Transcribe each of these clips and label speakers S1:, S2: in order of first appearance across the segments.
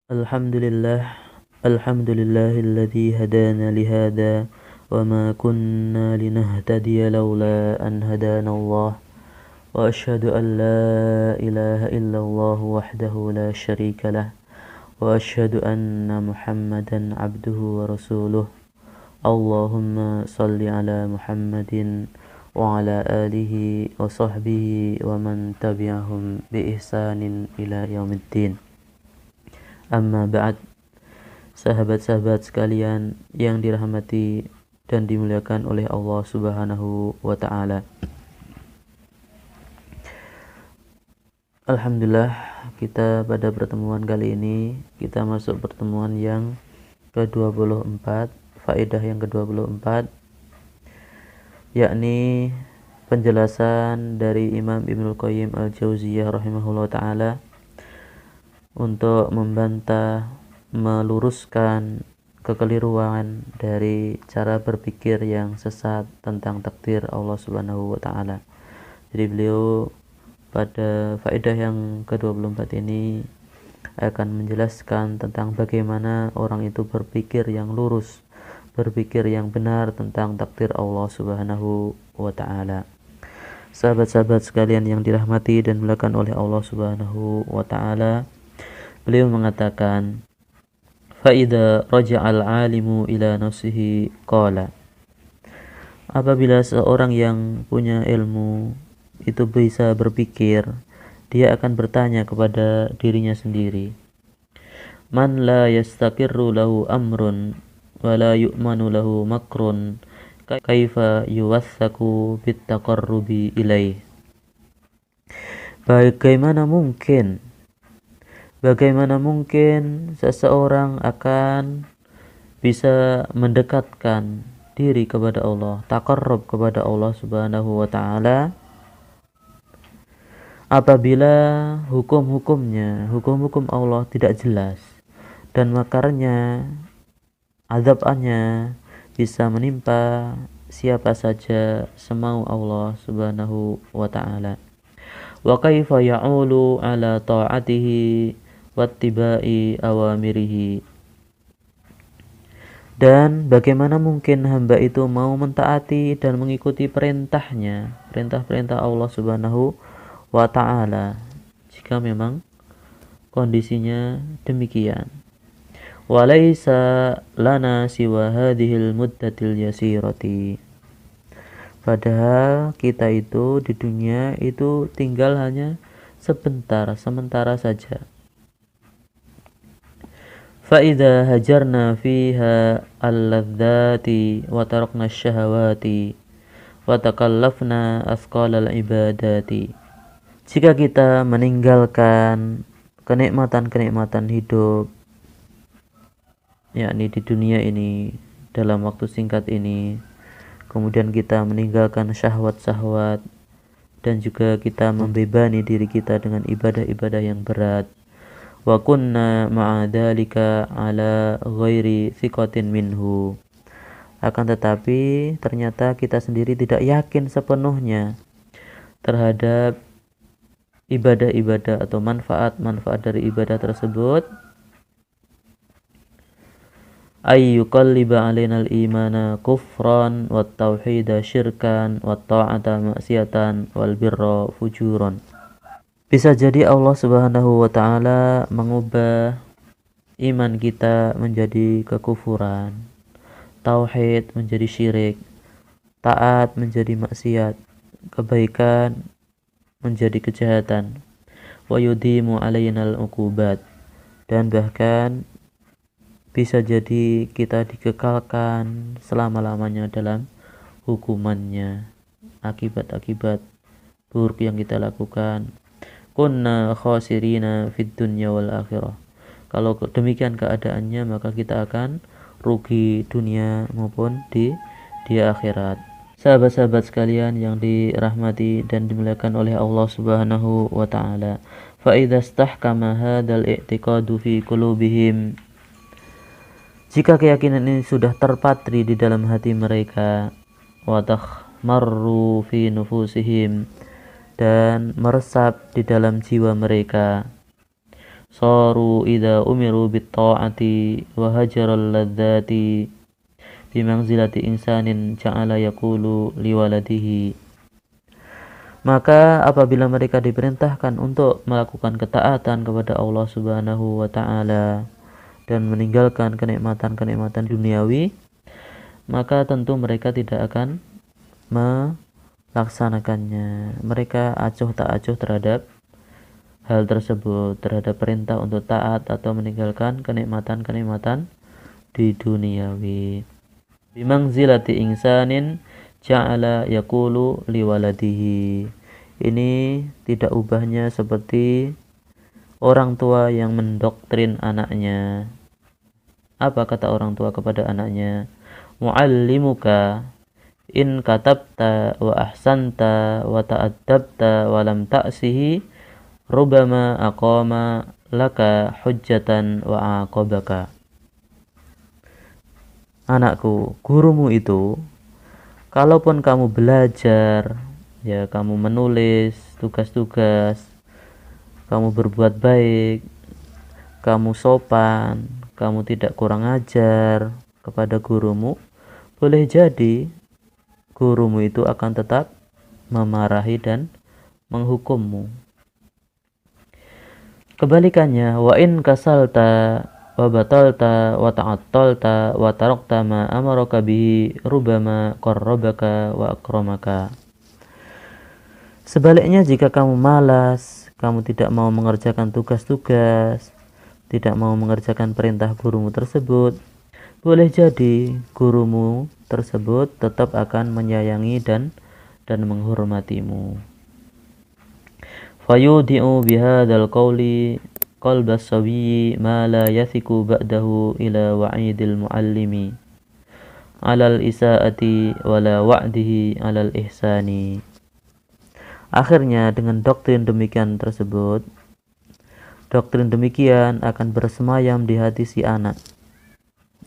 S1: Alhamdulillah, alhamdulillahilladzi hadana lihada wa ma kunna linahtadiya laula an hadana Allah wa ashhadu an la ilaha illallah wahdahu la syarika lah wa ashhadu anna Muhammadan abduhu wa rasuluh. Allahumma salli ala Muhammadin wa ala alihi wa sahbihi wa man tabi'ahum bi ihsanin ila yaumiddin. Amma ba'd, sahabat-sahabat sekalian yang dirahmati dan dimuliakan oleh Allah Subhanahu wa taala. Alhamdulillah, kita pada pertemuan kali ini kita masuk pertemuan yang ke-24, faedah yang ke-24, yakni penjelasan dari Imam Ibnul Qayyim Al-Jauziyah rahimahullah taala untuk membantah, meluruskan kekeliruan dari cara berpikir yang sesat tentang takdir Allah Subhanahu wa taala. Jadi beliau pada faedah yang ke-24 ini akan menjelaskan tentang bagaimana orang itu berpikir yang lurus, berpikir yang benar tentang takdir Allah Subhanahu wa taala. Sahabat-sahabat sekalian yang dirahmati dan dimuliakan oleh Allah Subhanahu wa taala, beliau mengatakan, "Fa'idha raja'al alimu ila nafsihi qala." Apabila seorang yang punya ilmu itu bisa berpikir, dia akan bertanya kepada dirinya sendiri. Man la yastaqirru lahu amrun wa la yu'manu lahu makrun kaifa yuwassaku bittaqarrubi ilaih. Bagaimana mungkin seseorang akan bisa mendekatkan diri kepada Allah, taqarrub kepada Allah Subhanahu wa taala, apabila hukum-hukum Allah tidak jelas dan makarnya, azabnya bisa menimpa siapa saja semau Allah Subhanahu wa taala. Wa kaifa ya'ulu ala ta'atihi wattiba'i awamirihi. Dan bagaimana mungkin hamba itu mau mentaati dan mengikuti perintah-perintah Allah Subhanahu wa ta'ala jika memang kondisinya demikian. Walaysa lana siwa hadhil muddatil yasirati. Padahal kita itu di dunia itu tinggal hanya sementara saja. Fa'idha hajarna fiha al-ladhati wa tarakna syahawati wa takallafna asqalal ibadati. Jika kita meninggalkan kenikmatan-kenikmatan hidup, yakni di dunia ini dalam waktu singkat ini, kemudian kita meninggalkan syahwat-syahwat dan juga kita membebani diri kita dengan ibadah-ibadah yang berat, wa kunna ma'adhalika ala ghairi thiqatin minhu. Akan tetapi ternyata kita sendiri tidak yakin sepenuhnya terhadap ibadah-ibadah atau manfaat-manfaat dari ibadah tersebut. Ayyuqalliba alainal imana kufran wat tauhida syirkan wat ta'ata maksiatan wal birra fujuran. Bisa jadi Allah Subhanahu wa taala mengubah iman kita menjadi kekufuran, tauhid menjadi syirik, taat menjadi maksiat, kebaikan menjadi kejahatan, wa yudimu alainal uqubat, dan bahkan bisa jadi kita dikekalkan selama-lamanya dalam hukumannya, akibat-akibat buruk yang kita lakukan. Kunna khasirina fid dunya wal akhirah. Kalau demikian keadaannya, maka kita akan rugi dunia maupun di akhirat. Sahabat-sahabat sekalian yang dirahmati dan dimuliakan oleh Allah Subhanahu wa taala, fa idza istahkama hadzal i'tiqadu fi qulubihim. Jika keyakinan ini sudah terpatri di dalam hati mereka, wa takhmarru fi nufusihim, dan meresap di dalam jiwa mereka, saru idza umiru bit ta'ati wa hajaral ladzati bimanzilati insanin ja'ala yaqulu liwaladihi. Maka apabila mereka diperintahkan untuk melakukan ketaatan kepada Allah Subhanahu wa taala dan meninggalkan kenikmatan-kenikmatan duniawi, maka tentu mereka tidak akan melaksanakannya. Mereka acuh tak acuh terhadap hal tersebut, terhadap perintah untuk taat atau meninggalkan kenikmatan-kenikmatan di duniawi. Bimangzilati insanin ja'ala yaqulu liwaladihi. Ini tidak ubahnya seperti orang tua yang mendoktrin anaknya. Apa kata orang tua kepada anaknya? Muallimuka in katabta wa ahsanta wa ta'addabta wa lam ta'sihi rubama aqama laka hujjatan wa aqabaka. Anakku, gurumu itu, kalaupun kamu belajar, ya kamu menulis tugas-tugas, kamu berbuat baik, kamu sopan, kamu tidak kurang ajar kepada gurumu, boleh jadi gurumu itu akan tetap memarahi dan menghukummu. Kebalikannya, wa in kasalta wa batalta wa ta'attalta wa tarakta ma amaraka bihi rubama qarrabaka wa akramaka. Sebaliknya, jika kamu malas, kamu tidak mau mengerjakan tugas-tugas, tidak mau mengerjakan perintah gurumu tersebut, boleh jadi gurumu tersebut tetap akan menyayangi dan menghormatimu. Fayudi'u bihadzal qawli qalbas sawi ma la yathiku ba'dahu ila wa'idil muallimi alal isaati wala wa'dihi alal ihsani. Akhirnya dengan doktrin demikian akan bersemayam di hati si anak,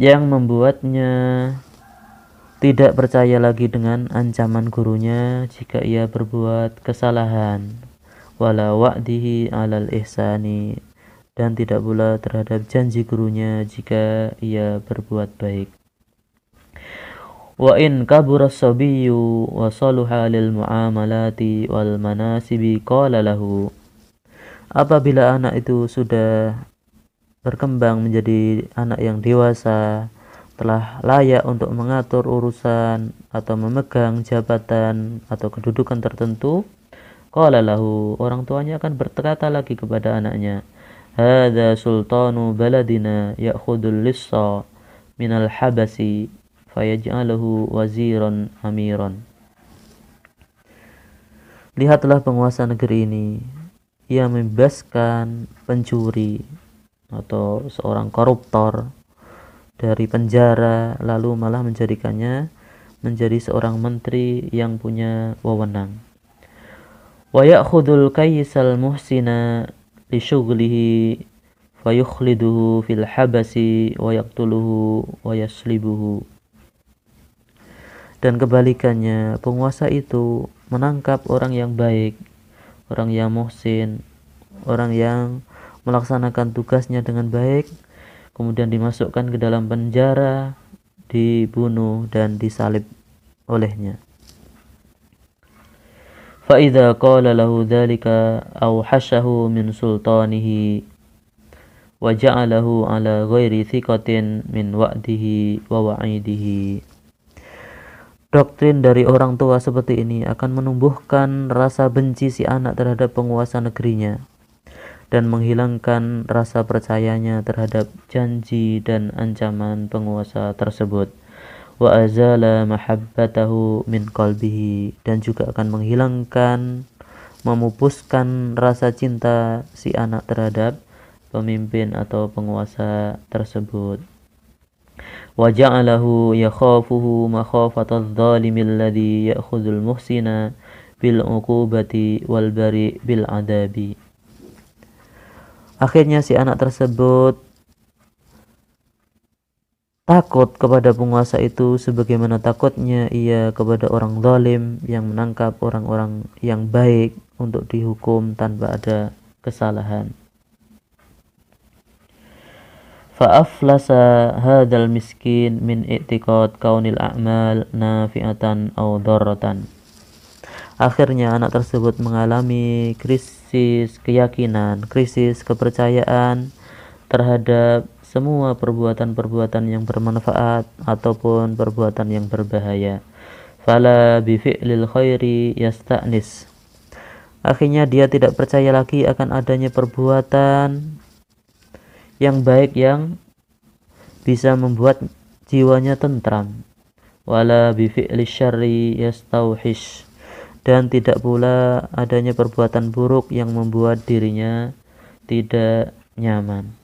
S1: yang membuatnya tidak percaya lagi dengan ancaman gurunya jika ia berbuat kesalahan, wala wa'dihi alal ihsani, dan tidak pula terhadap janji gurunya jika ia berbuat baik. Wa in kabura as-sabiyyu wa saluha lil muamalati wal manasibi qala lahu. Apabila anak itu sudah berkembang menjadi anak yang dewasa, telah layak untuk mengatur urusan atau memegang jabatan atau kedudukan tertentu, qala lahu, orang tuanya akan berkata lagi kepada anaknya, hadza sultanu baladina ya'khudul lissa minal habasi fayaj'aluhu waziran amiran. Lihatlah penguasa negeri ini, ia membebaskan pencuri atau seorang koruptor dari penjara, lalu malah menjadikannya menjadi seorang menteri yang punya wewenang. Wa ya'khudul kaisal muhsina li syughlihi fayukhliduhu fil habasi wa yaqtuluhu wa yaslibuhu. Dan kebalikannya, penguasa itu menangkap orang yang baik, orang yang muhsin, orang yang melaksanakan tugasnya dengan baik, kemudian dimasukkan ke dalam penjara, dibunuh dan disalib olehnya. Fa idza qala lahu dzalika aw hashahu min sultanihi wa ja'alahu ala ghairi thiqatin min wa'dihi wa wa'idihi. Doktrin dari orang tua seperti ini akan menumbuhkan rasa benci si anak terhadap penguasa negerinya dan menghilangkan rasa percayanya terhadap janji dan ancaman penguasa tersebut. Wa azala mahabbatahu min qalbihi, dan juga akan menghilangkan, memupuskan rasa cinta si anak terhadap pemimpin atau penguasa tersebut. Wa ja'alahu yakhafuhu makhafatadh dhalimil ladzi ya'khudhul muhsina bil uqubati wal bari bil adabi. Akhirnya si anak tersebut takut kepada penguasa itu sebagaimana takutnya ia kepada orang zalim yang menangkap orang-orang yang baik untuk dihukum tanpa ada kesalahan. Fa'aflasa hadal miskin min i'tiqad kaunil a'mal nafi'atan aw darratan. Akhirnya anak tersebut mengalami krisis keyakinan, krisis kepercayaan terhadap semua perbuatan-perbuatan yang bermanfaat ataupun perbuatan yang berbahaya. Fala bifi'lil khairi yasta'nis. Akhirnya dia tidak percaya lagi akan adanya perbuatan yang baik yang bisa membuat jiwanya tentram. Wala bifi'li syarri yastauhish. Dan tidak pula adanya perbuatan buruk yang membuat dirinya tidak nyaman.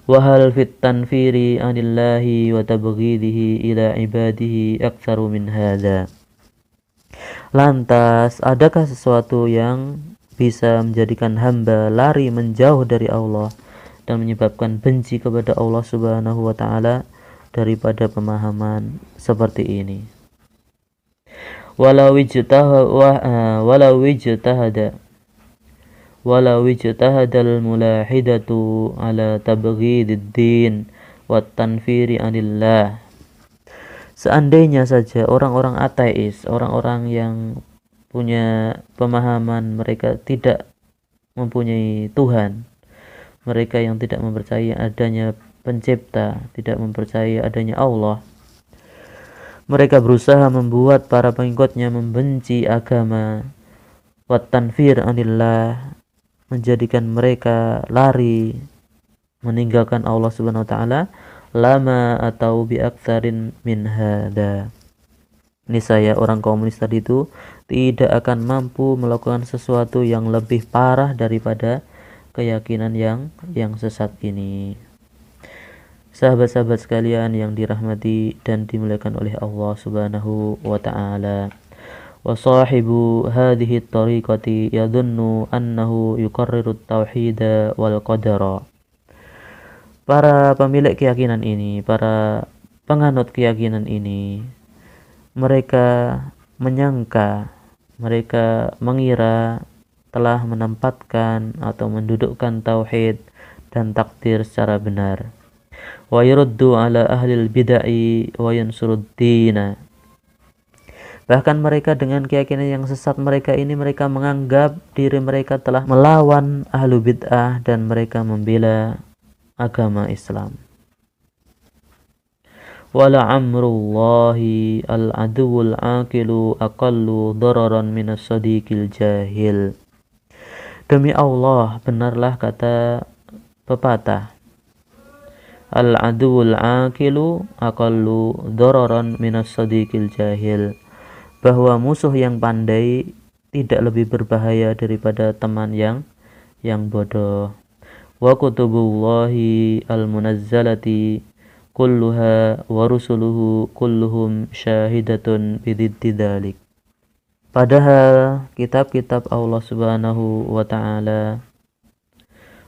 S1: Wahal fit tanfiri anillahi wa tabghidihi ila ibadihi aktsaru min hadza. Lantas, adakah sesuatu yang bisa menjadikan hamba lari menjauh dari Allah dan menyebabkan benci kepada Allah Subhanahu wa taala daripada pemahaman seperti ini? Walau ijtahadal mulahidatu ala tabghidid din wa tanfiri anillah. Seandainya saja orang-orang ateis, orang-orang yang punya pemahaman mereka tidak mempunyai Tuhan, mereka yang tidak mempercayai adanya pencipta, tidak mempercayai adanya Allah, mereka berusaha membuat para pengikutnya membenci agama, wat tanfir anillah, menjadikan mereka lari meninggalkan Allah Subhanahu wa taala, lama atau bi aktsarin min hada. Niscaya orang komunis tadi itu tidak akan mampu melakukan sesuatu yang lebih parah daripada keyakinan yang sesat ini. Sahabat-sahabat sekalian yang dirahmati dan dimuliakan oleh Allah Subhanahu wa taala. Wa sahibu hadhihi at-tariqati yadhunnu annahu yuqarriru at-tauhid wal qadara. Para pemilik keyakinan ini, para penganut keyakinan ini, mereka menyangka, mereka mengira telah menempatkan atau mendudukkan tauhid dan takdir secara benar. Wa yuruddu ala ahlil bid'ah wa yansuruddin. Bahkan mereka dengan keyakinan yang sesat mereka ini, mereka menganggap diri mereka telah melawan ahlu bid'ah dan mereka membela agama Islam. Wala amrullahi al-aduwul aqilu aqallu dararan minas sadiqil jahil. Demi Allah, benarlah kata pepatah, al-aduwul aqilu aqallu dararan minas sadiqil jahil, bahwa musuh yang pandai tidak lebih berbahaya daripada teman yang bodoh. Wa kutubullahi al-munazzalati kulluha wa rusuluhu kulluhum syahidatun bididdi dzalik. Padahal kitab-kitab Allah Subhanahu wa taala,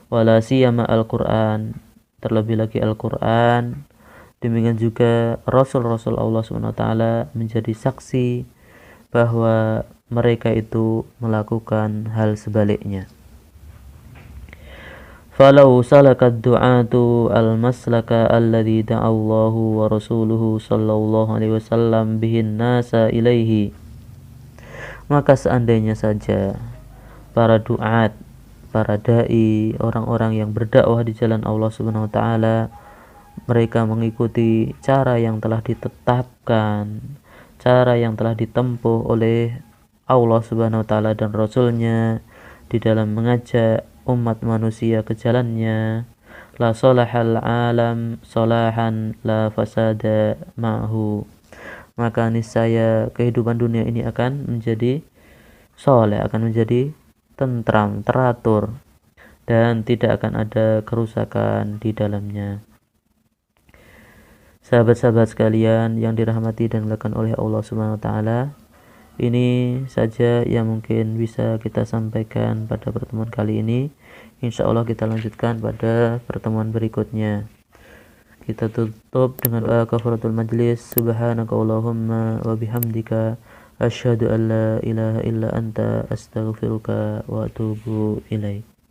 S1: wala siyama Al-Qur'an, terlebih lagi Al-Qur'an, demikian juga Rasul-Rasul Allah Subhanahu wa taala menjadi saksi bahwa mereka itu melakukan hal sebaliknya. Falau salakat du'atu al-maslaka alladhi da'allahu wa rasuluhu sallallahu alaihi wasallam bihin nasa ilaihi, maka seandainya saja para du'at, para da'i, orang-orang yang berdakwah di jalan Allah Subhanahu wa taala, mereka mengikuti cara yang telah ditetapkan, cara yang telah ditempuh oleh Allah Subhanahu wa taala dan Rasulnya di dalam mengajak umat manusia ke jalannya, la salahal alam salahan la fasada ma'hu, maka niscaya kehidupan dunia ini akan menjadi soleh, akan menjadi tentram, teratur, dan tidak akan ada kerusakan di dalamnya. Sahabat-sahabat sekalian yang dirahmati dan dimuliakan oleh Allah Subhanahu wa taala, ini saja yang mungkin bisa kita sampaikan pada pertemuan kali ini. Insya Allah kita lanjutkan pada pertemuan berikutnya. Kita tutup dengan doa kafaratul majlis. Subhanakallahumma wa bihamdika asyhadu an la ilaha illa anta astaghfiruka wa atubu ilaik.